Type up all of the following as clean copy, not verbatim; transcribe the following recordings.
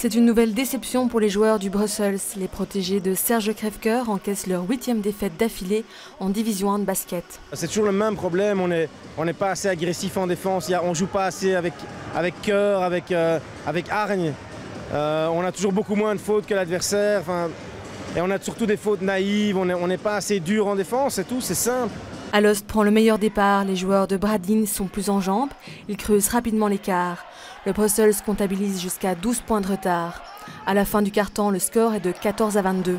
C'est une nouvelle déception pour les joueurs du Brussels. Les protégés de Serge Crèvecoeur encaissent leur 8e défaite d'affilée en Division 1 de basket. C'est toujours le même problème, on n'est pas assez agressif en défense, on ne joue pas assez avec cœur, avec hargne. On a toujours beaucoup moins de fautes que l'adversaire, et on a surtout des fautes naïves, on n'est pas assez dur en défense, c'est tout, c'est simple. Alost prend le meilleur départ, les joueurs de Bradin sont plus en jambes, ils creusent rapidement l'écart. Le Brussels comptabilise jusqu'à 12 points de retard. À la fin du quart-temps, le score est de 14-22.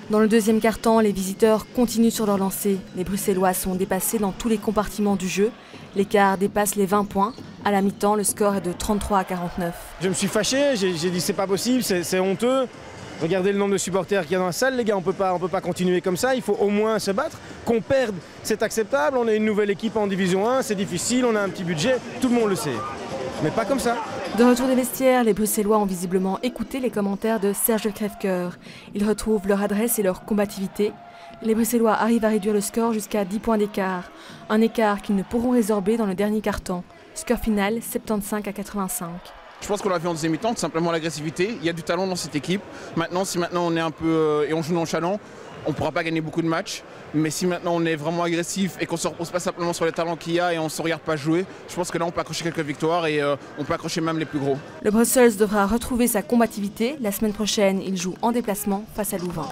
Dans le deuxième quart-temps, les visiteurs continuent sur leur lancée. Les Bruxellois sont dépassés dans tous les compartiments du jeu. L'écart dépasse les 20 points. À la mi-temps, le score est de 33-49. Je me suis fâché, j'ai dit c'est pas possible, c'est honteux. Regardez le nombre de supporters qu'il y a dans la salle, les gars, on peut pas continuer comme ça, il faut au moins se battre. Qu'on perde, c'est acceptable, on est une nouvelle équipe en Division 1, c'est difficile, on a un petit budget, tout le monde le sait. Mais pas comme ça. De retour des vestiaires, les Bruxellois ont visiblement écouté les commentaires de Serge Crèvecoeur. Ils retrouvent leur adresse et leur combativité. Les Bruxellois arrivent à réduire le score jusqu'à 10 points d'écart. Un écart qu'ils ne pourront résorber dans le dernier quart-temps. Score final, 75-85. Je pense qu'on l'a vu en deuxième mi-temps, tout simplement l'agressivité. Il y a du talent dans cette équipe. Maintenant, si maintenant on est un peu et on joue nonchalant, on ne pourra pas gagner beaucoup de matchs. Mais si maintenant on est vraiment agressif et qu'on ne se repose pas simplement sur les talents qu'il y a et on ne se regarde pas jouer, je pense que là on peut accrocher quelques victoires et on peut accrocher même les plus gros. Le Brussels devra retrouver sa combativité. La semaine prochaine, il joue en déplacement face à Louvain.